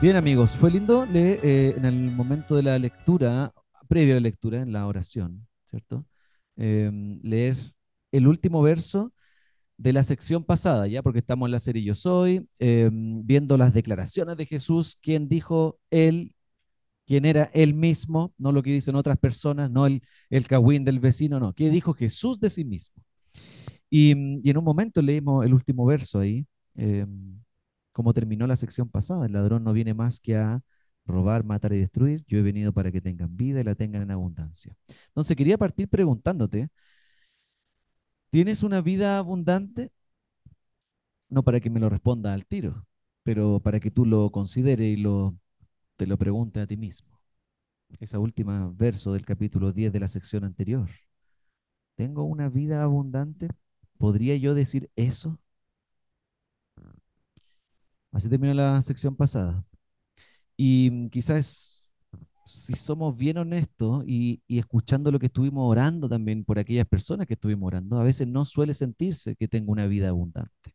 Bien, amigos, fue lindo leer en el momento de la lectura, previo a la lectura, en la oración, ¿cierto? Leer el último verso de la sección pasada, ¿ya? Porque estamos en la serie Yo Soy, viendo las declaraciones de Jesús, quién dijo él, quién era él mismo, no lo que dicen otras personas, no el cagüín del vecino, no, qué dijo Jesús de sí mismo. Y en un momento leímos el último verso ahí, eh, como terminó la sección pasada. El ladrón no viene más que a robar, matar y destruir. Yo he venido para que tengan vida y la tengan en abundancia. Entonces quería partir preguntándote, ¿tienes una vida abundante? No para que me lo responda al tiro, pero para que tú lo consideres y te lo preguntes a ti mismo. Esa última verso del capítulo 10 de la sección anterior. ¿Tengo una vida abundante? ¿Podría yo decir eso? Así terminó la sección pasada. Y quizás, si somos bien honestos y escuchando lo que estuvimos orando también por aquellas personas que estuvimos orando, a veces no suele sentirse que tengo una vida abundante.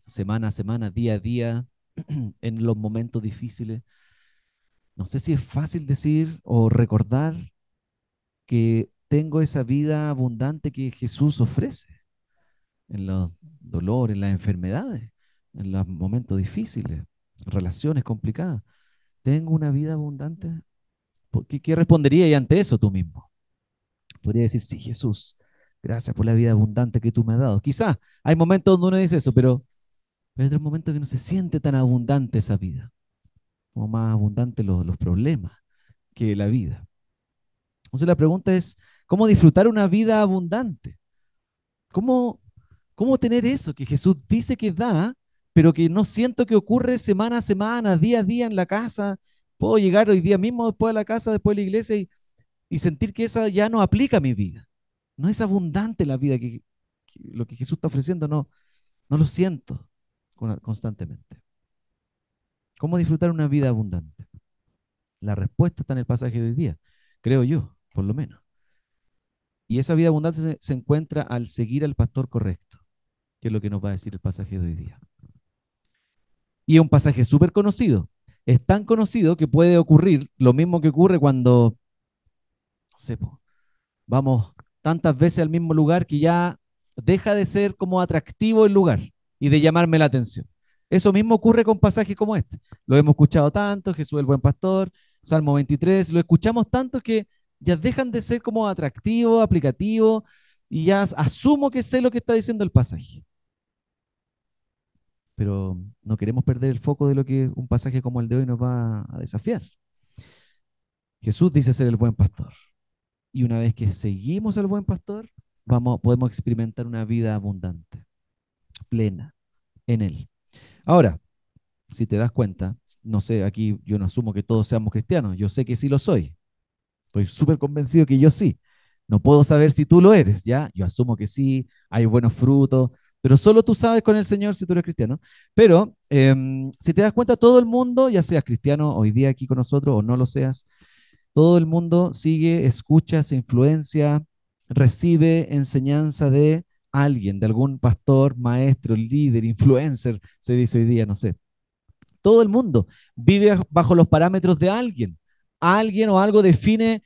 Semana a semana, día a día, en los momentos difíciles. No sé si es fácil decir o recordar que tengo esa vida abundante que Jesús ofrece en los dolores, en las enfermedades, en los momentos difíciles, relaciones complicadas. ¿Tengo una vida abundante? ¿Qué responderías ante eso tú mismo? Podría decir, sí, Jesús, gracias por la vida abundante que tú me has dado. Quizás hay momentos donde uno dice eso, pero hay otros momentos que no se siente tan abundante esa vida, como más abundante los problemas que la vida. Entonces la pregunta es, ¿cómo disfrutar una vida abundante? ¿Cómo, cómo tener eso que Jesús dice que da, pero que no siento que ocurre semana a semana, día a día en la casa? Puedo llegar hoy día mismo después de la casa, después de la iglesia y sentir que esa ya no aplica a mi vida. No es abundante la vida que lo que Jesús está ofreciendo, no lo siento constantemente. ¿Cómo disfrutar una vida abundante? La respuesta está en el pasaje de hoy día, creo yo, por lo menos. Y esa vida abundante se encuentra al seguir al pastor correcto, que es lo que nos va a decir el pasaje de hoy día. Y es un pasaje súper conocido. Es tan conocido que puede ocurrir lo mismo que ocurre cuando, no sé, po, vamos tantas veces al mismo lugar que ya deja de ser como atractivo el lugar y de llamarme la atención. Eso mismo ocurre con pasajes como este. Lo hemos escuchado tanto, Jesús el buen pastor, Salmo 23, lo escuchamos tanto que ya dejan de ser como atractivo, aplicativo, y ya asumo que sé lo que está diciendo el pasaje. Pero no queremos perder el foco de lo que un pasaje como el de hoy nos va a desafiar. Jesús dice ser el buen pastor. Y una vez que seguimos al buen pastor, podemos experimentar una vida abundante, plena en él. Ahora, si te das cuenta, no sé, aquí yo no asumo que todos seamos cristianos, yo sé que sí lo soy, estoy súper convencido que yo sí. No puedo saber si tú lo eres, ¿ya? Yo asumo que sí, hay buenos frutos, pero solo tú sabes con el Señor si tú eres cristiano. Pero si te das cuenta, todo el mundo, ya seas cristiano hoy día aquí con nosotros o no lo seas, todo el mundo sigue, escucha, se influencia, recibe enseñanza de alguien, de algún pastor, maestro, líder, influencer, se dice hoy día, no sé. Todo el mundo vive bajo los parámetros de alguien. Alguien o algo define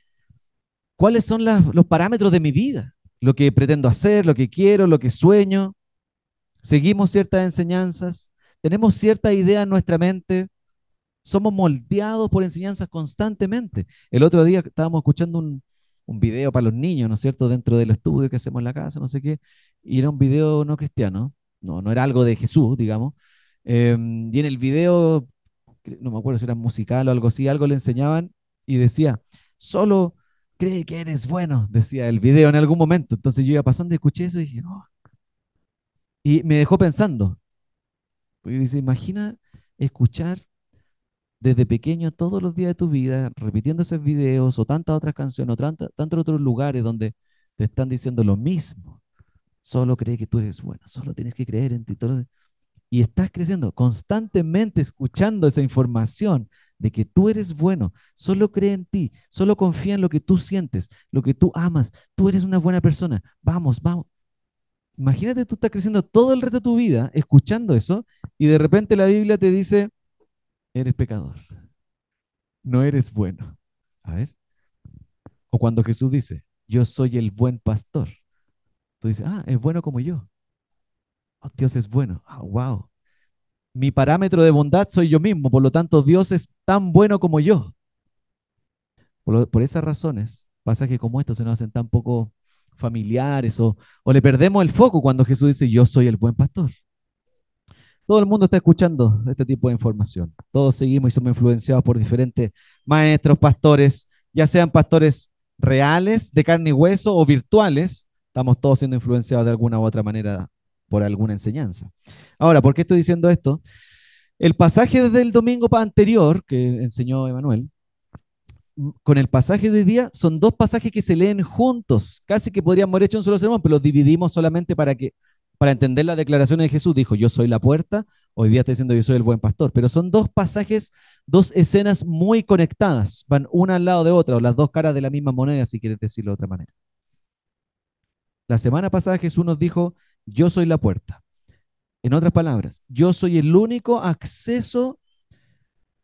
cuáles son los parámetros de mi vida, lo que pretendo hacer, lo que quiero, lo que sueño. Seguimos ciertas enseñanzas, tenemos cierta idea en nuestra mente, somos moldeados por enseñanzas constantemente. El otro día estábamos escuchando un video para los niños, ¿no es cierto?, dentro del estudio que hacemos en la casa, no sé qué, y era un video no cristiano, no era algo de Jesús, digamos, y en el video, no me acuerdo si era musical o algo así, algo le enseñaban y decía, solo cree que eres bueno, decía el video en algún momento. Entonces yo iba pasando y escuché eso y dije, oh, y me dejó pensando, y dice, imagina escuchar desde pequeño todos los días de tu vida, repitiendo esos videos o tantas otras canciones o tantos otros lugares donde te están diciendo lo mismo. Solo cree que tú eres bueno, solo tienes que creer en ti. Y estás creciendo constantemente escuchando esa información de que tú eres bueno, solo cree en ti, solo confía en lo que tú sientes, lo que tú amas, tú eres una buena persona, vamos, vamos. Imagínate tú estás creciendo todo el resto de tu vida escuchando eso y de repente la Biblia te dice, eres pecador, no eres bueno. A ver, o cuando Jesús dice, yo soy el buen pastor, tú dices, ah, es bueno como yo. Oh, Dios es bueno. Ah, wow. Mi parámetro de bondad soy yo mismo, por lo tanto Dios es tan bueno como yo. Por esas razones, pasa que como estos se nos hacen tan poco familiares o le perdemos el foco cuando Jesús dice, yo soy el buen pastor. Todo el mundo está escuchando este tipo de información. Todos seguimos y somos influenciados por diferentes maestros, pastores, ya sean pastores reales, de carne y hueso o virtuales. Estamos todos siendo influenciados de alguna u otra manera por alguna enseñanza. Ahora, ¿por qué estoy diciendo esto? El pasaje del domingo anterior que enseñó Emanuel, con el pasaje de hoy día, son dos pasajes que se leen juntos. Casi que podríamos haber hecho un solo sermón, pero los dividimos solamente para entender la declaración de Jesús. Dijo, yo soy la puerta, hoy día está diciendo, yo soy el buen pastor. Pero son dos pasajes, dos escenas muy conectadas, van una al lado de otra, o las dos caras de la misma moneda, si quieres decirlo de otra manera. La semana pasada Jesús nos dijo, yo soy la puerta. En otras palabras, yo soy el único acceso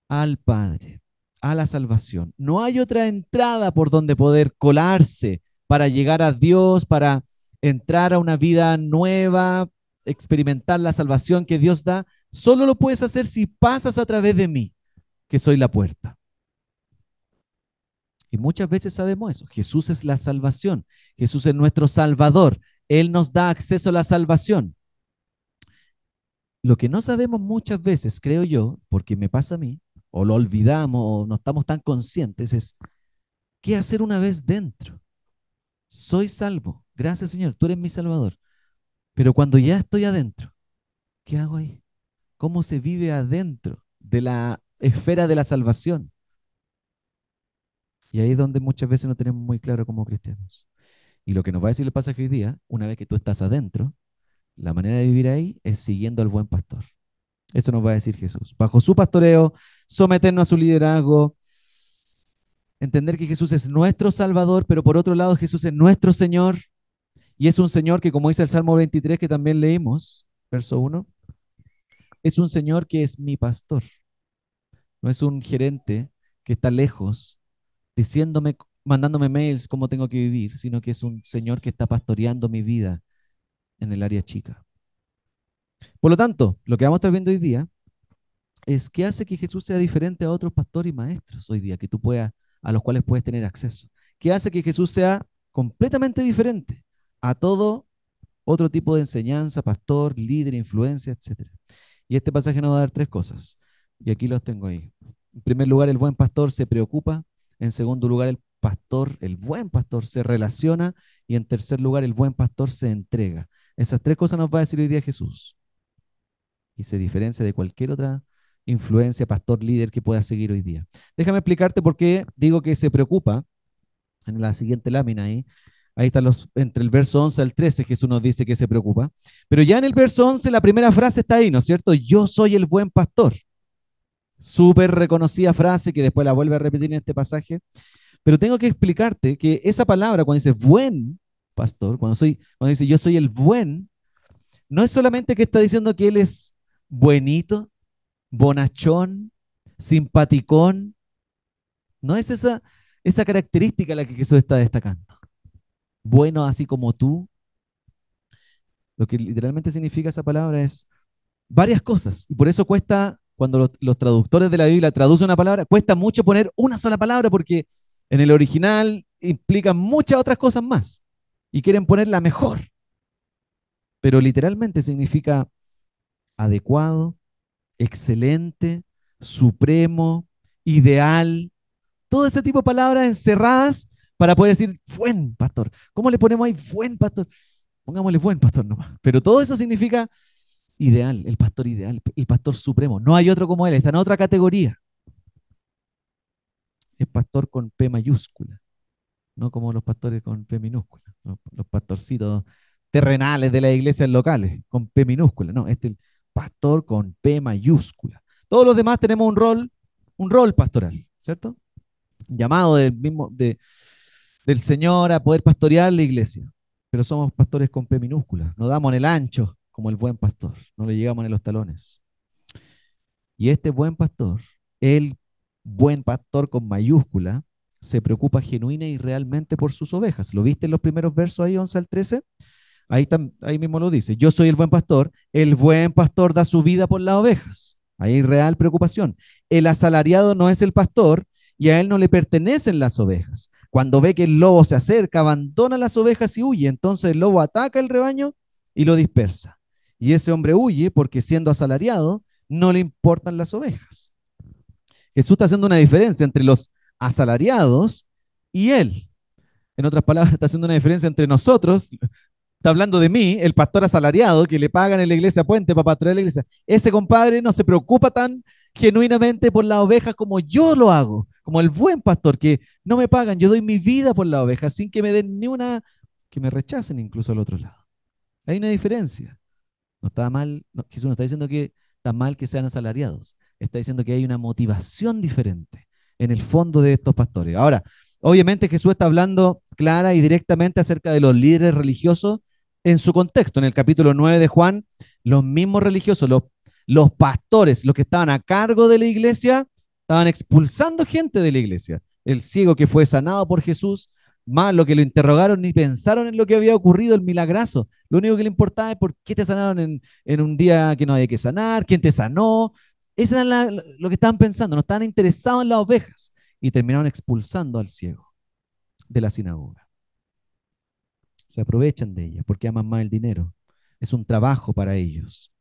al Padre, a la salvación. No hay otra entrada por donde poder colarse para llegar a Dios, para entrar a una vida nueva, experimentar la salvación que Dios da. Solo lo puedes hacer si pasas a través de mí, que soy la puerta. Y muchas veces sabemos eso. Jesús es la salvación. Jesús es nuestro Salvador. Él nos da acceso a la salvación. Lo que no sabemos muchas veces, creo yo, porque me pasa a mí, o lo olvidamos, o no estamos tan conscientes, es qué hacer una vez dentro. Soy salvo. Gracias, Señor. Tú eres mi Salvador. Pero cuando ya estoy adentro, ¿qué hago ahí? ¿Cómo se vive adentro de la esfera de la salvación? Y ahí es donde muchas veces no tenemos muy claro como cristianos. Y lo que nos va a decir el pasaje hoy día, una vez que tú estás adentro, la manera de vivir ahí es siguiendo al buen pastor. Eso nos va a decir Jesús. Bajo su pastoreo, someternos a su liderazgo, entender que Jesús es nuestro Salvador, pero por otro lado Jesús es nuestro Señor. Y es un Señor que, como dice el Salmo 23, que también leímos, verso 1, es un Señor que es mi pastor. No es un gerente que está lejos diciéndome, mandándome mails cómo tengo que vivir, sino que es un Señor que está pastoreando mi vida en el área chica. Por lo tanto, lo que vamos a estar viendo hoy día es qué hace que Jesús sea diferente a otros pastores y maestros hoy día, que tú puedas, a los cuales puedes tener acceso. ¿Qué hace que Jesús sea completamente diferente a todo otro tipo de enseñanza, pastor, líder, influencia, etcétera? Y este pasaje nos va a dar tres cosas. Y aquí los tengo ahí. En primer lugar, el buen pastor se preocupa. En segundo lugar, el buen pastor se relaciona. Y en tercer lugar, el buen pastor se entrega. Esas tres cosas nos va a decir hoy día Jesús. Y se diferencia de cualquier otra influencia, pastor, líder que pueda seguir hoy día. Déjame explicarte por qué digo que se preocupa. En la siguiente lámina ahí. Ahí están entre el verso 11 al 13, Jesús nos dice que se preocupa. Pero ya en el verso 11 la primera frase está ahí, ¿no es cierto? Yo soy el buen pastor. Súper reconocida frase que después la vuelve a repetir en este pasaje. Pero tengo que explicarte que esa palabra, cuando dice buen pastor, cuando dice yo soy el buen, no es solamente que está diciendo que él es buenito, bonachón, simpaticón. No es esa característica la que Jesús está destacando. Bueno así como tú. Lo que literalmente significa esa palabra es varias cosas. Y por eso cuesta, cuando los traductores de la Biblia traducen una palabra, cuesta mucho poner una sola palabra porque en el original implican muchas otras cosas más. Y quieren poner la mejor. Pero literalmente significa adecuado, excelente, supremo, ideal. Todo ese tipo de palabras encerradas para poder decir buen pastor. ¿Cómo le ponemos ahí buen pastor? Pongámosle buen pastor nomás. Pero todo eso significa ideal, el pastor supremo. No hay otro como él, está en otra categoría. Es pastor con P mayúscula, no como los pastores con P minúscula, ¿no? Los pastorcitos terrenales de las iglesias locales con P minúscula. No, este es el pastor con P mayúscula. Todos los demás tenemos un rol pastoral, ¿cierto? Llamado del Señor a poder pastorear la iglesia. Pero somos pastores con P minúscula. No damos en el ancho como el buen pastor. No le llegamos en los talones. Y este buen pastor El buen pastor con mayúscula se preocupa genuina y realmente por sus ovejas. ¿Lo viste en los primeros versos ahí, 11 al 13? Ahí mismo lo dice. Yo soy el buen pastor da su vida por las ovejas. Ahí hay real preocupación. El asalariado no es el pastor y a él no le pertenecen las ovejas. Cuando ve que el lobo se acerca, abandona las ovejas y huye. Entonces el lobo ataca el rebaño y lo dispersa. Y ese hombre huye porque siendo asalariado no le importan las ovejas. Jesús está haciendo una diferencia entre los asalariados y él. En otras palabras, está haciendo una diferencia entre nosotros. Está hablando de mí, el pastor asalariado que le pagan en la iglesia Puente para pastorear la iglesia. Ese compadre no se preocupa tan genuinamente por las ovejas como yo lo hago, como el buen pastor que no me pagan, yo doy mi vida por las ovejas sin que me den ni una, que me rechacen incluso al otro lado. Hay una diferencia. No está mal, no, Jesús no está diciendo que está mal que sean asalariados, está diciendo que hay una motivación diferente en el fondo de estos pastores. Ahora, obviamente Jesús está hablando clara y directamente acerca de los líderes religiosos en su contexto. En el capítulo 9 de Juan, los mismos religiosos, los pastores, los que estaban a cargo de la iglesia, estaban expulsando gente de la iglesia. El ciego que fue sanado por Jesús, más lo que lo interrogaron ni pensaron en lo que había ocurrido, el milagrazo. Lo único que le importaba es por qué te sanaron en un día que no había que sanar, quién te sanó. Eso era lo que estaban pensando, no estaban interesados en las ovejas. Y terminaron expulsando al ciego de la sinagoga. Se aprovechan de ellas porque aman más el dinero. Es un trabajo para ellos.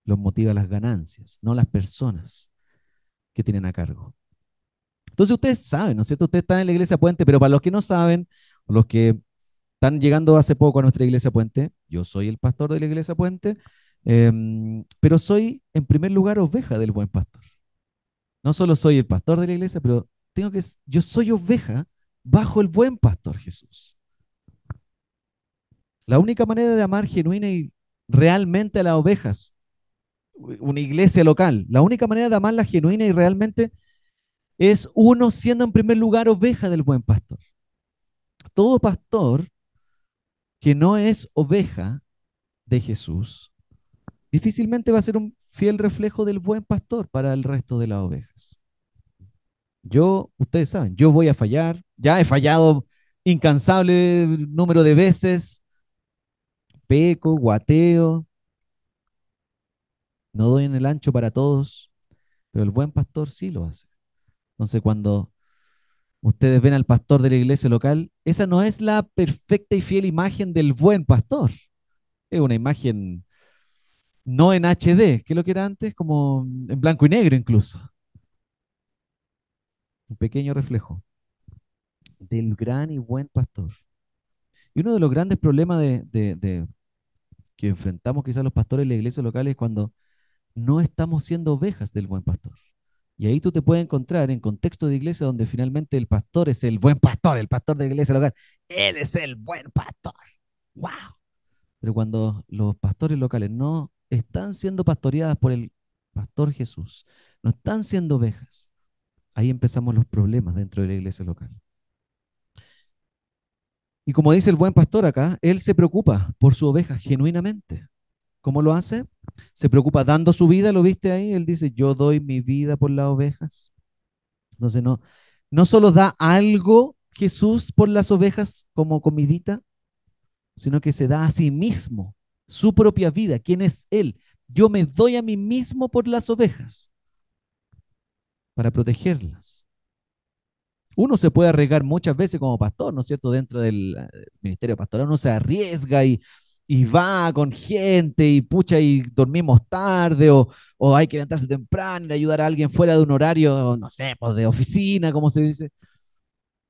Los motiva las ganancias, no las personas que tienen a cargo. Entonces ustedes saben, ¿no es cierto? Ustedes están en la iglesia Puente, pero para los que no saben, o los que están llegando hace poco a nuestra iglesia Puente, yo soy el pastor de la iglesia Puente, pero soy en primer lugar oveja del buen pastor. No solo soy el pastor de la iglesia, pero yo soy oveja bajo el buen pastor Jesús. La única manera de amar genuina y realmente a las ovejas, una iglesia local, la única manera de amarla genuina y realmente es uno siendo en primer lugar oveja del buen pastor. Todo pastor que no es oveja de Jesús difícilmente va a ser un fiel reflejo del buen pastor para el resto de las ovejas. Ustedes saben, yo voy a fallar, ya he fallado incansable número de veces, peco, guateo, no doy en el ancho para todos, pero el buen pastor sí lo hace. Entonces, cuando ustedes ven al pastor de la iglesia local, esa no es la perfecta y fiel imagen del buen pastor. Es una imagen no en HD, que es lo que era antes, como en blanco y negro incluso. Un pequeño reflejo del gran y buen pastor. Y uno de los grandes problemas que enfrentamos quizás los pastores en la iglesia local es cuando no estamos siendo ovejas del buen pastor. Y ahí tú te puedes encontrar en contexto de iglesia donde finalmente el pastor es el buen pastor, el pastor de la iglesia local. Él es el buen pastor. ¡Wow! Pero cuando los pastores locales no están siendo pastoreadas por el pastor Jesús, no están siendo ovejas, ahí empezamos los problemas dentro de la iglesia local. Y como dice el buen pastor acá, él se preocupa por su oveja genuinamente. ¿Cómo lo hace? Se preocupa dando su vida, ¿lo viste ahí? Él dice, yo doy mi vida por las ovejas. Entonces no solo da algo Jesús por las ovejas como comidita, sino que se da a sí mismo su propia vida. ¿Quién es Él? Yo me doy a mí mismo por las ovejas para protegerlas. Uno se puede arriesgar muchas veces como pastor, ¿no es cierto? Dentro del ministerio pastoral uno se arriesga y va con gente y pucha y dormimos tarde o hay que levantarse temprano y ayudar a alguien fuera de un horario, no sé, pues de oficina, como se dice.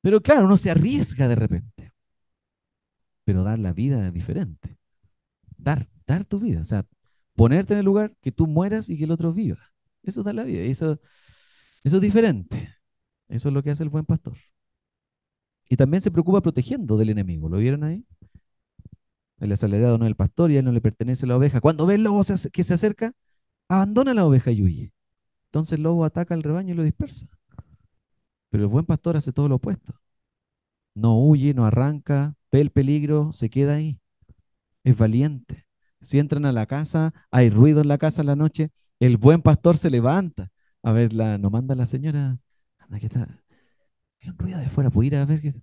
Pero claro, uno se arriesga de repente, pero dar la vida es diferente. Dar tu vida, o sea, ponerte en el lugar que tú mueras y que el otro viva. Eso es dar la vida, eso es diferente. Eso es lo que hace el buen pastor. Y también se preocupa protegiendo del enemigo. ¿Lo vieron ahí? El asalariado no es el pastor y a él no le pertenece la oveja. Cuando ve el lobo que se acerca, abandona la oveja y huye. Entonces el lobo ataca al rebaño y lo dispersa. Pero el buen pastor hace todo lo opuesto. No huye, no arranca, ve el peligro, se queda ahí. Es valiente. Si entran a la casa, hay ruido en la casa en la noche, el buen pastor se levanta. A ver, nos manda la señora. Anda, ¿qué está? Hay un ruido de afuera, ¿puedo ir a ver qué?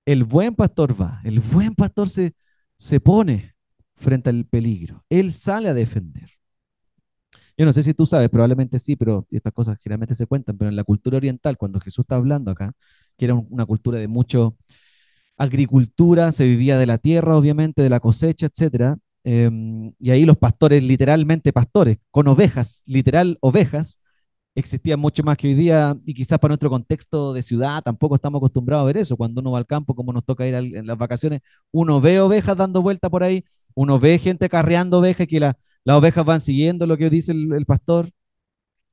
El buen pastor va, el buen pastor se pone frente al peligro. Él sale a defender. Yo no sé si tú sabes, probablemente sí, pero estas cosas generalmente se cuentan, pero en la cultura oriental, cuando Jesús está hablando acá, que era una cultura de mucho agricultura, se vivía de la tierra, obviamente, de la cosecha, etcétera. Y ahí los pastores, literalmente pastores, con ovejas, literal ovejas, existían mucho más que hoy día y quizás para nuestro contexto de ciudad tampoco estamos acostumbrados a ver eso. Cuando uno va al campo, como nos toca ir en las vacaciones, uno ve ovejas dando vuelta por ahí, uno ve gente carreando ovejas que las ovejas van siguiendo lo que dice el pastor.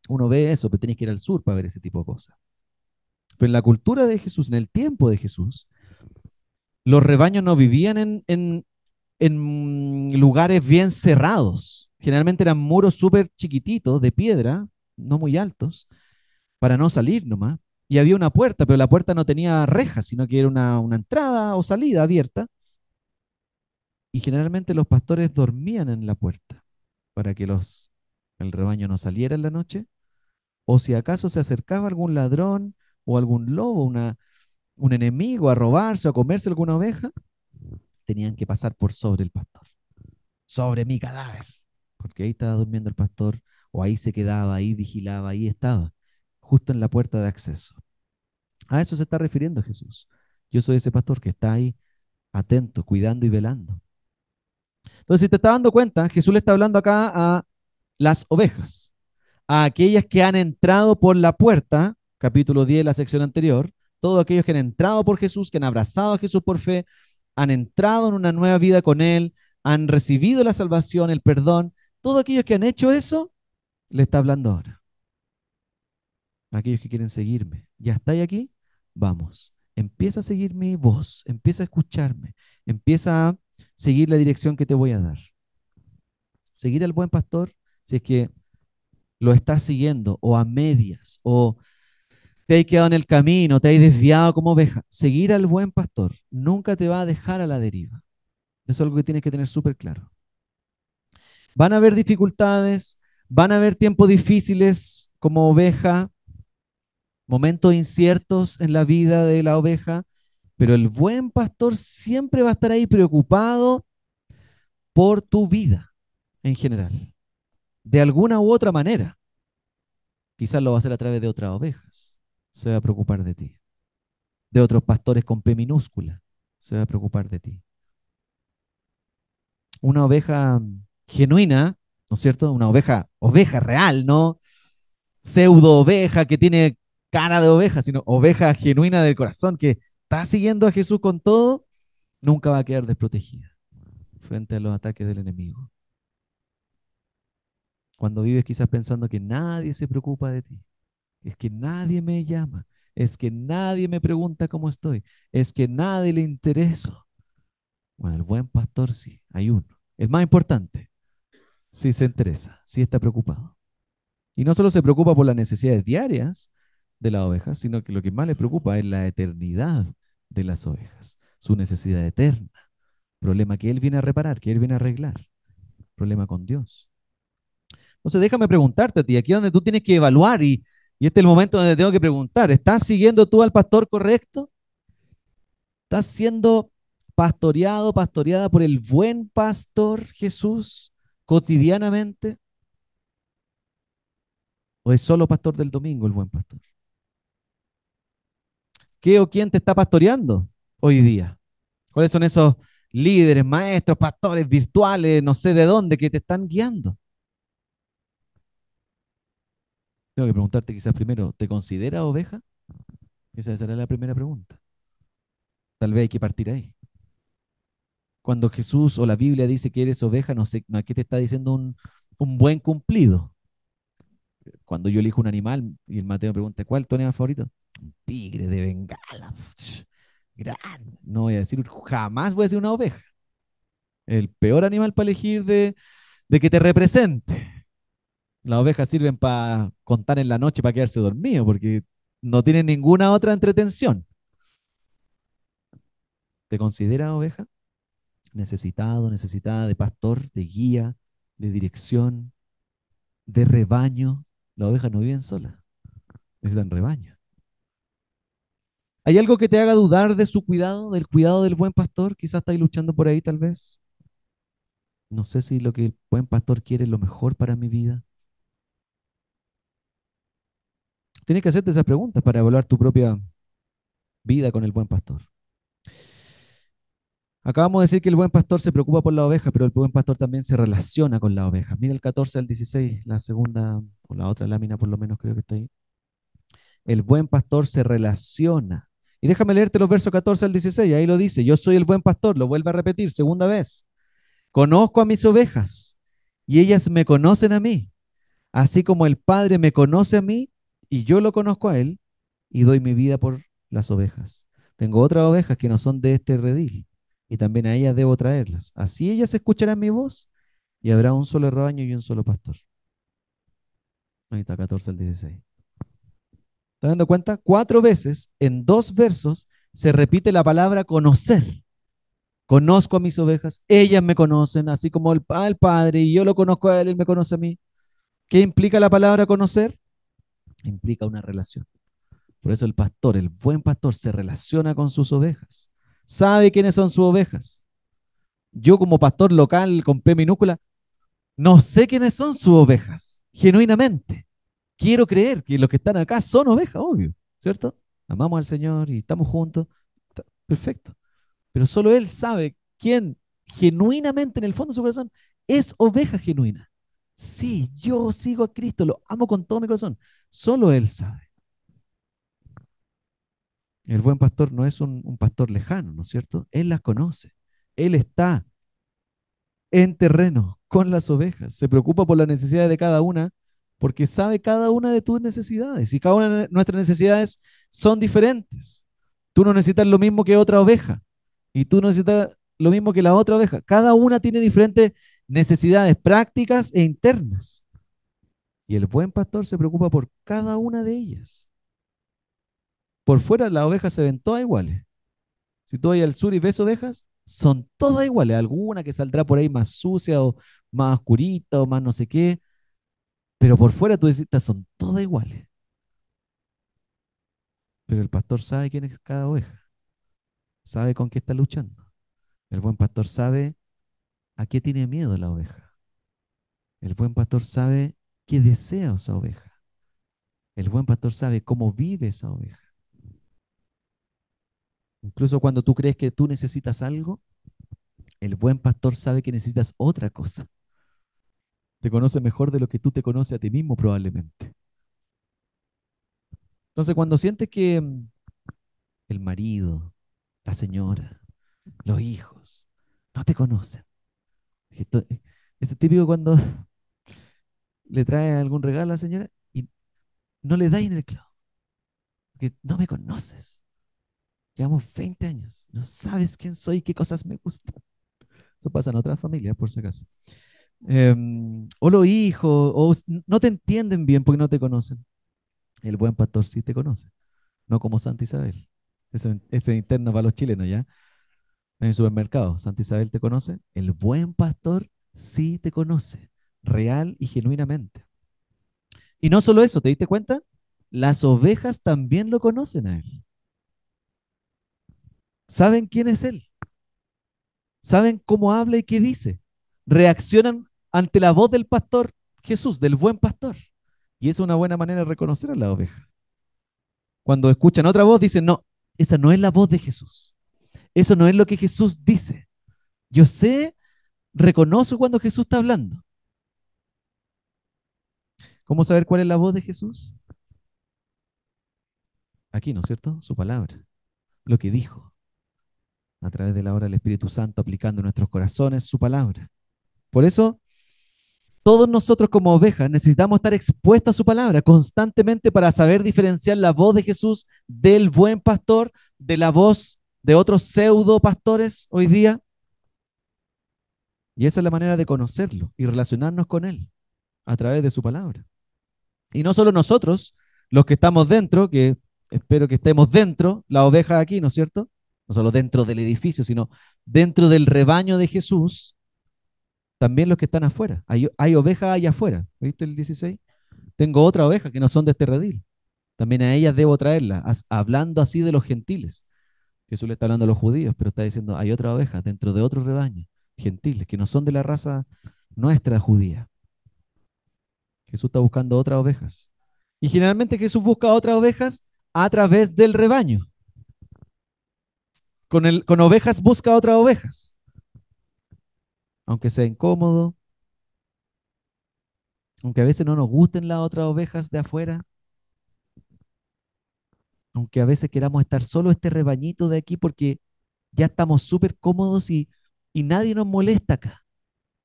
Uno ve eso, pero tenés que ir al sur para ver ese tipo de cosas. Pero en la cultura de Jesús, en el tiempo de Jesús, los rebaños no vivían en lugares bien cerrados. Generalmente eran muros súper chiquititos de piedra, no muy altos, para no salir nomás. Y había una puerta, pero la puerta no tenía rejas, sino que era una entrada o salida abierta. Y generalmente los pastores dormían en la puerta para que el rebaño no saliera en la noche. O si acaso se acercaba algún ladrón o algún lobo, un enemigo a robarse o a comerse alguna oveja, tenían que pasar por sobre el pastor, sobre mi cadáver. Porque ahí estaba durmiendo el pastor, o ahí se quedaba, ahí vigilaba, ahí estaba, justo en la puerta de acceso. A eso se está refiriendo Jesús. Yo soy ese pastor que está ahí atento, cuidando y velando. Entonces, si te estás dando cuenta, Jesús le está hablando acá a las ovejas, a aquellas que han entrado por la puerta, capítulo 10 de la sección anterior, todos aquellos que han entrado por Jesús, que han abrazado a Jesús por fe, han entrado en una nueva vida con Él, han recibido la salvación, el perdón, todos aquellos que han hecho eso, le está hablando ahora. Aquellos que quieren seguirme. ¿Ya estáis aquí? Vamos. Empieza a seguir mi voz, empieza a escucharme, empieza a seguir la dirección que te voy a dar. Seguir al buen pastor, si es que lo estás siguiendo, o a medias, o te has quedado en el camino, te has desviado como oveja. Seguir al buen pastor nunca te va a dejar a la deriva. Eso es algo que tienes que tener súper claro. Van a haber dificultades, van a haber tiempos difíciles como oveja, momentos inciertos en la vida de la oveja, pero el buen pastor siempre va a estar ahí preocupado por tu vida en general, de alguna u otra manera. Quizás lo va a hacer a través de otras ovejas. Se va a preocupar de ti. De otros pastores con P minúscula. Se va a preocupar de ti. Una oveja genuina, ¿no es cierto? Una oveja real, no pseudo oveja que tiene cara de oveja, sino oveja genuina del corazón que está siguiendo a Jesús con todo, nunca va a quedar desprotegida frente a los ataques del enemigo. Cuando vives quizás pensando que nadie se preocupa de ti, es que nadie me llama, es que nadie me pregunta cómo estoy, es que nadie le intereso. Bueno, el buen pastor sí, hay uno. El más importante, sí se interesa, sí está preocupado. Y no solo se preocupa por las necesidades diarias de las ovejas, sino que lo que más le preocupa es la eternidad de las ovejas, su necesidad eterna, problema que él viene a reparar, que él viene a arreglar, problema con Dios. Entonces déjame preguntarte a ti, aquí es donde tú tienes que evaluar y este es el momento donde tengo que preguntar, ¿estás siguiendo tú al pastor correcto? ¿Estás siendo pastoreado, pastoreada por el buen pastor Jesús cotidianamente? ¿O es solo pastor del domingo el buen pastor? ¿Qué o quién te está pastoreando hoy día? ¿Cuáles son esos líderes, maestros, pastores virtuales, no sé de dónde, que te están guiando? Tengo que preguntarte quizás primero, ¿te consideras oveja? Esa será la primera pregunta. Tal vez hay que partir ahí. Cuando Jesús o la Biblia dice que eres oveja, no sé, no, aquí te está diciendo un buen cumplido. Cuando yo elijo un animal y el Mateo me pregunta, ¿cuál es tu animal favorito? Un tigre de Bengala. Grande. No voy a decir, jamás voy a decir una oveja. El peor animal para elegir de que te represente. Las ovejas sirven para contar en la noche para quedarse dormido, porque no tienen ninguna otra entretención. ¿Te consideras oveja? Necesitado, necesitada de pastor, de guía, de dirección, de rebaño. Las ovejas no viven solas, necesitan rebaño. ¿Hay algo que te haga dudar de su cuidado, del cuidado del buen pastor? Quizás estáis luchando por ahí, tal vez. No sé si lo que el buen pastor quiere es lo mejor para mi vida. Tienes que hacerte esas preguntas para evaluar tu propia vida con el buen pastor. Acabamos de decir que el buen pastor se preocupa por la oveja, pero el buen pastor también se relaciona con la oveja. Mira el 14 al 16, la segunda o la otra lámina por lo menos creo que está ahí. El buen pastor se relaciona. Y déjame leerte los versos 14 al 16, ahí lo dice, yo soy el buen pastor, lo vuelve a repetir, segunda vez. Conozco a mis ovejas y ellas me conocen a mí, así como el Padre me conoce a mí y yo lo conozco a él y doy mi vida por las ovejas. Tengo otras ovejas que no son de este redil y también a ellas debo traerlas. Así ellas escucharán mi voz y habrá un solo rebaño y un solo pastor. Ahí está 14 al 16. ¿Estás dando cuenta? 4 veces en 2 versos se repite la palabra conocer. Conozco a mis ovejas, ellas me conocen, así como el Padre, y yo lo conozco a él, él me conoce a mí. ¿Qué implica la palabra conocer? Implica una relación. Por eso el pastor, el buen pastor, se relaciona con sus ovejas. Sabe quiénes son sus ovejas. Yo como pastor local con P minúscula, no sé quiénes son sus ovejas, genuinamente. Quiero creer que los que están acá son ovejas, obvio, ¿cierto? Amamos al Señor y estamos juntos. Perfecto. Pero solo Él sabe quién genuinamente en el fondo de su corazón es oveja genuina. Sí, yo sigo a Cristo, lo amo con todo mi corazón. Solo Él sabe. El buen pastor no es un pastor lejano, ¿no es cierto? Él las conoce. Él está en terreno con las ovejas. Se preocupa por las necesidades de cada una porque sabe cada una de tus necesidades. Y cada una de nuestras necesidades son diferentes. Tú no necesitas lo mismo que otra oveja y tú no necesitas lo mismo que la otra oveja. Cada una tiene diferentes necesidades prácticas e internas. Y el buen pastor se preocupa por cada una de ellas. Por fuera las ovejas se ven todas iguales. Si tú vas al sur y ves ovejas, son todas iguales. Alguna que saldrá por ahí más sucia o más oscurita o más no sé qué. Pero por fuera tú dices, estas son todas iguales. Pero el pastor sabe quién es cada oveja. Sabe con qué está luchando. El buen pastor sabe a qué tiene miedo la oveja. El buen pastor sabe qué desea esa oveja. El buen pastor sabe cómo vive esa oveja. Incluso cuando tú crees que tú necesitas algo, el buen pastor sabe que necesitas otra cosa. Te conoce mejor de lo que tú te conoces a ti mismo probablemente. Entonces, cuando sientes que el marido, la señora, los hijos no te conocen, esto- es típico cuando le trae algún regalo a la señora y no le dais en el clavo, porque no me conoces. Llevamos 20 años, no sabes quién soy, qué cosas me gustan. Eso pasa en otras familias, por si acaso. O los hijos, o no te entienden bien porque no te conocen. El buen pastor sí te conoce, no como Santa Isabel. Ese es interno para los chilenos, ¿ya? En el supermercado, Santa Isabel te conoce. El buen pastor sí te conoce, real y genuinamente. Y no solo eso, ¿te diste cuenta? Las ovejas también lo conocen a él. Saben quién es él. Saben cómo habla y qué dice. Reaccionan ante la voz del pastor Jesús, del buen pastor. Y esa es una buena manera de reconocer a la oveja. Cuando escuchan otra voz, dicen, no, esa no es la voz de Jesús. Eso no es lo que Jesús dice. Yo sé, reconozco cuando Jesús está hablando. ¿Cómo saber cuál es la voz de Jesús? Aquí, ¿no es cierto? Su palabra, lo que dijo, a través de la obra del Espíritu Santo, aplicando en nuestros corazones su palabra. Por eso, todos nosotros como ovejas necesitamos estar expuestos a su palabra constantemente para saber diferenciar la voz de Jesús del buen pastor, de la voz de otros pseudo pastores hoy día. Y esa es la manera de conocerlo y relacionarnos con él a través de su palabra. Y no solo nosotros, los que estamos dentro, que espero que estemos dentro, la oveja aquí, ¿no es cierto? No solo dentro del edificio, sino dentro del rebaño de Jesús, también los que están afuera. Hay ovejas allá afuera, ¿viste el 16? Tengo otra oveja que no son de este redil. También a ellas debo traerlas, hablando así de los gentiles. Jesús le está hablando a los judíos, pero está diciendo, hay otra oveja dentro de otro rebaño, gentiles, que no son de la raza nuestra judía. Jesús está buscando otras ovejas. Y generalmente Jesús busca otras ovejas a través del rebaño. Con ovejas busca otras ovejas. Aunque sea incómodo, aunque a veces no nos gusten las otras ovejas de afuera, aunque a veces queramos estar solo este rebañito de aquí porque ya estamos súper cómodos y nadie nos molesta acá.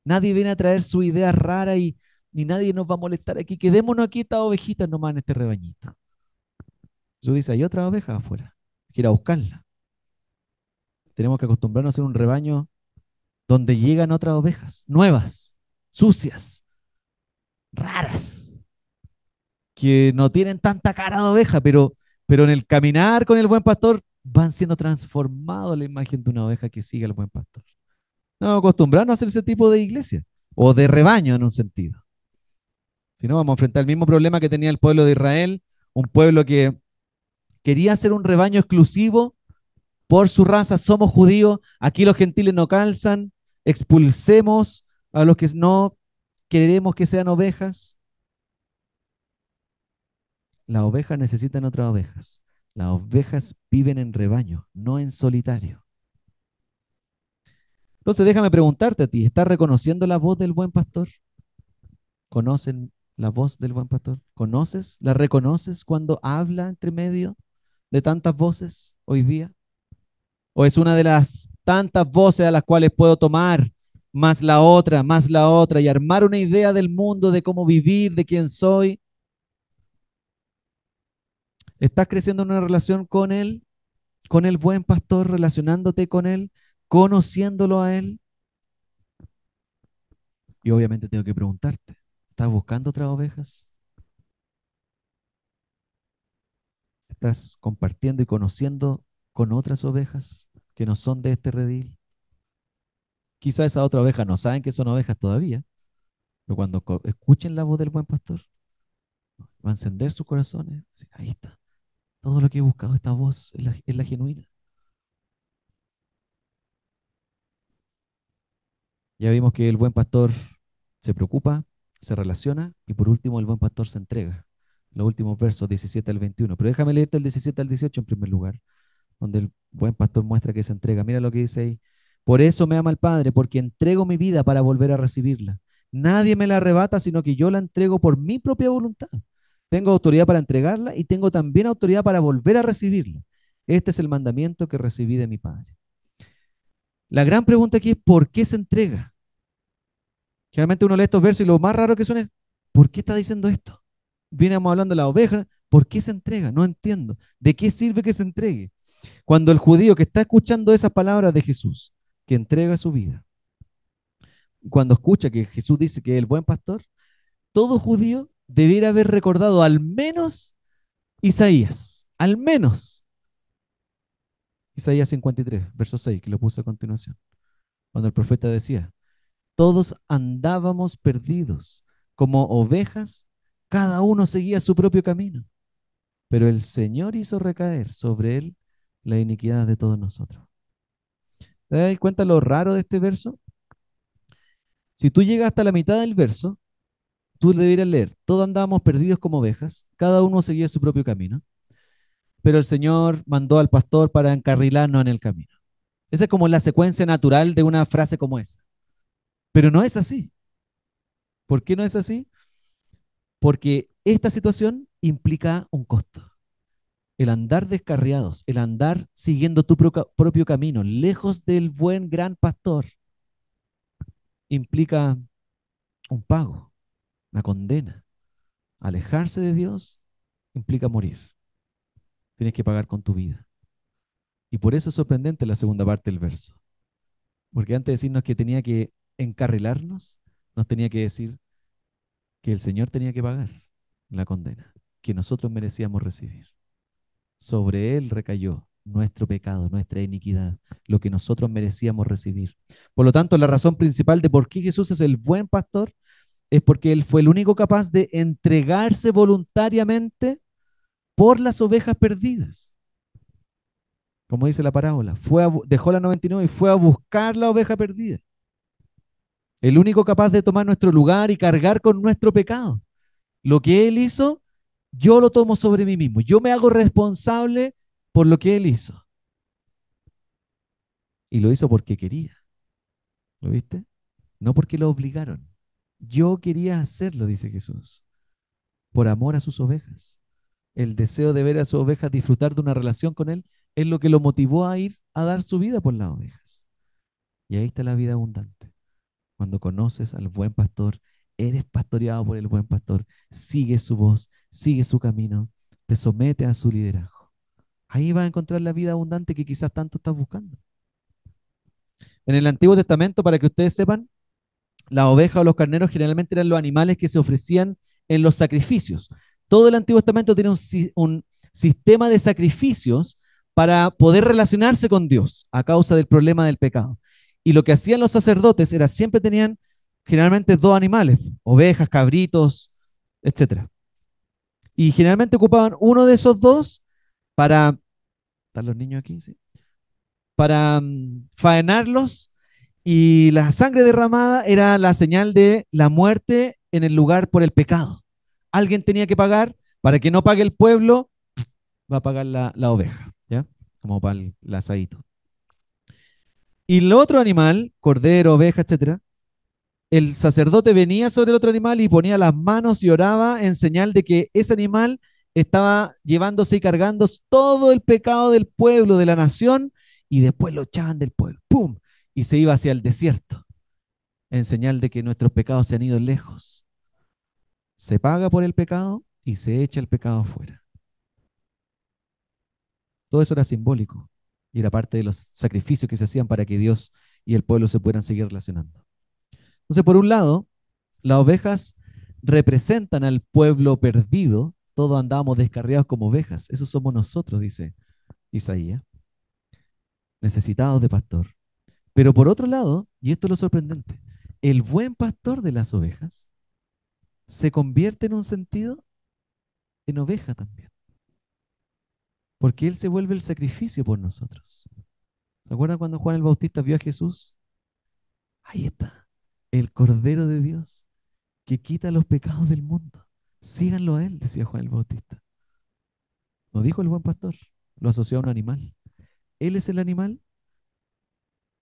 Nadie viene a traer su idea rara y nadie nos va a molestar aquí. Quedémonos aquí estas ovejitas nomás en este rebañito. Jesús dice, hay otra oveja afuera. Hay que ir a buscarla. Tenemos que acostumbrarnos a ser un rebaño donde llegan otras ovejas, nuevas, sucias, raras, que no tienen tanta cara de oveja, pero en el caminar con el buen pastor van siendo transformados a la imagen de una oveja que sigue al buen pastor. No acostumbrarnos a hacer ese tipo de iglesia o de rebaño en un sentido. Si no, vamos a enfrentar el mismo problema que tenía el pueblo de Israel, un pueblo que quería ser un rebaño exclusivo por su raza, somos judíos, aquí los gentiles no calzan, expulsemos a los que no queremos que sean ovejas. Las ovejas necesitan otras ovejas. Las ovejas viven en rebaño, no en solitario. Entonces déjame preguntarte a ti, ¿estás reconociendo la voz del buen pastor? ¿Conocen la voz del buen pastor? ¿Conoces? ¿La reconoces cuando habla entre medio de tantas voces hoy día? ¿O es una de las tantas voces a las cuales puedo tomar más la otra y armar una idea del mundo, de cómo vivir, de quién soy? ¿Estás creciendo en una relación con el buen pastor, relacionándote con él, conociéndolo a él? Y obviamente tengo que preguntarte, ¿estás buscando otras ovejas? ¿Estás compartiendo y conociendo con otras ovejas que no son de este redil? Quizá esas otras ovejas no saben que son ovejas todavía, pero cuando escuchen la voz del buen pastor, va a encender sus corazones. Así, ahí está. Todo lo que he buscado, esta voz es la genuina. Ya vimos que el buen pastor se preocupa, se relaciona y por último el buen pastor se entrega. Los últimos versos 17 al 21. Pero déjame leerte el 17 al 18 en primer lugar, donde el buen pastor muestra que se entrega. Mira lo que dice ahí. Por eso me ama el Padre, porque entrego mi vida para volver a recibirla. Nadie me la arrebata, sino que yo la entrego por mi propia voluntad. Tengo autoridad para entregarla y tengo también autoridad para volver a recibirla. Este es el mandamiento que recibí de mi Padre. La gran pregunta aquí es, ¿por qué se entrega? Generalmente uno lee estos versos y lo más raro que suena es, ¿por qué está diciendo esto? Vienes hablando de la oveja, ¿por qué se entrega? No entiendo. ¿De qué sirve que se entregue? Cuando el judío que está escuchando esas palabras de Jesús, que entrega su vida, cuando escucha que Jesús dice que es el buen pastor, todo judío debiera haber recordado al menos Isaías, al menos Isaías 53, verso 6, que lo puse a continuación, cuando el profeta decía, todos andábamos perdidos como ovejas, cada uno seguía su propio camino, pero el Señor hizo recaer sobre él la iniquidad de todos nosotros. ¿Te das cuenta lo raro de este verso? Si tú llegas hasta la mitad del verso, tú deberías leer, todos andábamos perdidos como ovejas, cada uno seguía su propio camino, pero el Señor mandó al pastor para encarrilarnos en el camino. Esa es como la secuencia natural de una frase como esa. Pero no es así. ¿Por qué no es así? Porque esta situación implica un costo. El andar descarriados, el andar siguiendo tu propio camino, lejos del buen gran pastor, implica un pago, una condena. Alejarse de Dios implica morir. Tienes que pagar con tu vida. Y por eso es sorprendente la segunda parte del verso. Porque antes de decirnos que tenía que encarrilarnos, nos tenía que decir que el Señor tenía que pagar la condena que nosotros merecíamos recibir. Sobre Él recayó nuestro pecado, nuestra iniquidad, lo que nosotros merecíamos recibir. Por lo tanto, la razón principal de por qué Jesús es el buen pastor es porque Él fue el único capaz de entregarse voluntariamente por las ovejas perdidas. Como dice la parábola, dejó la 99 y fue a buscar la oveja perdida. El único capaz de tomar nuestro lugar y cargar con nuestro pecado. Lo que Él hizo, yo lo tomo sobre mí mismo. Yo me hago responsable por lo que Él hizo. Y lo hizo porque quería. ¿Lo viste? No porque lo obligaron. Yo quería hacerlo, dice Jesús, por amor a sus ovejas. El deseo de ver a sus ovejas disfrutar de una relación con Él es lo que lo motivó a ir a dar su vida por las ovejas. Y ahí está la vida abundante. Cuando conoces al buen pastor, eres pastoreado por el buen pastor, sigues su voz, sigues su camino, te sometes a su liderazgo. Ahí vas a encontrar la vida abundante que quizás tanto estás buscando. En el Antiguo Testamento, para que ustedes sepan, las ovejas o los carneros generalmente eran los animales que se ofrecían en los sacrificios. Todo el Antiguo Testamento tiene un sistema de sacrificios para poder relacionarse con Dios a causa del problema del pecado. Y lo que hacían los sacerdotes era siempre tenían generalmente dos animales, ovejas, cabritos, etcétera. Y generalmente ocupaban uno de esos dos para, ¿están los niños aquí? Sí. Para faenarlos, y la sangre derramada era la señal de la muerte en el lugar por el pecado. Alguien tenía que pagar, para que no pague el pueblo, va a pagar la oveja, ¿ya? Como para el asadito. Y el otro animal, cordero, oveja, etcétera, el sacerdote venía sobre el otro animal y ponía las manos y oraba en señal de que ese animal estaba llevándose y cargando todo el pecado del pueblo, de la nación, y después lo echaban del pueblo, ¡pum! Y se iba hacia el desierto, en señal de que nuestros pecados se han ido lejos. Se paga por el pecado y se echa el pecado afuera. Todo eso era simbólico y era parte de los sacrificios que se hacían para que Dios y el pueblo se puedan seguir relacionando. Entonces, por un lado, las ovejas representan al pueblo perdido. Todos andábamos descarriados como ovejas. Eso somos nosotros, dice Isaías, necesitados de pastor. Pero por otro lado, y esto es lo sorprendente, el buen pastor de las ovejas se convierte en un sentido en oveja también, porque Él se vuelve el sacrificio por nosotros. ¿Se acuerdan cuando Juan el Bautista vio a Jesús? Ahí está, el Cordero de Dios que quita los pecados del mundo. Síganlo a Él, decía Juan el Bautista. No dijo el buen pastor, lo asoció a un animal. Él es el animal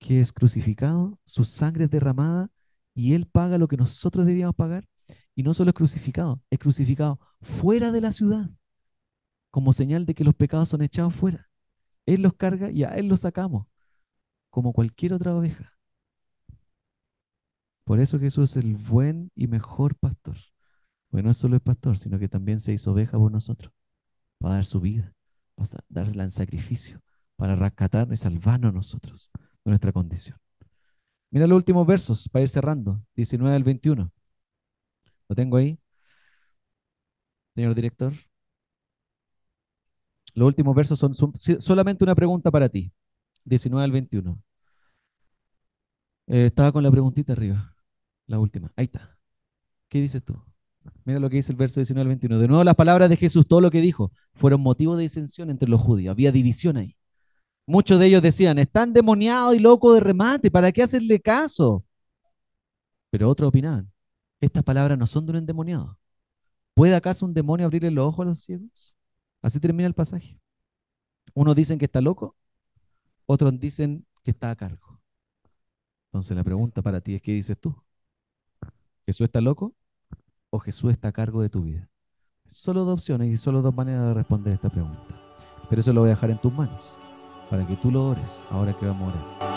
que es crucificado, su sangre es derramada y Él paga lo que nosotros debíamos pagar. Y no solo es crucificado fuera de la ciudad, como señal de que los pecados son echados fuera. Él los carga y a Él los sacamos, como cualquier otra oveja. Por eso Jesús es el buen y mejor pastor. Porque no solo es pastor, sino que también se hizo oveja por nosotros, para dar su vida, para darla en sacrificio, para rescatarnos y salvarnos a nosotros de nuestra condición. Mira los últimos versos para ir cerrando, 19 al 21. ¿Lo tengo ahí, señor director? Los últimos versos son solamente una pregunta para ti, 19 al 21. Estaba con la preguntita arriba, la última. Ahí está. ¿Qué dices tú? Mira lo que dice el verso 19 al 21. De nuevo las palabras de Jesús, todo lo que dijo, fueron motivo de disensión entre los judíos. Había división ahí. Muchos de ellos decían, están demoniados y locos de remate, ¿para qué hacerle caso? Pero otros opinaban, estas palabras no son de un endemoniado. ¿Puede acaso un demonio abrirle los ojos a los ciegos? Así termina el pasaje. Unos dicen que está loco, otros dicen que está a cargo. Entonces la pregunta para ti es, ¿qué dices tú? ¿Jesús está loco o Jesús está a cargo de tu vida? Solo dos opciones y solo dos maneras de responder esta pregunta. Pero eso lo voy a dejar en tus manos, para que tú lo ores ahora que vamos a orar.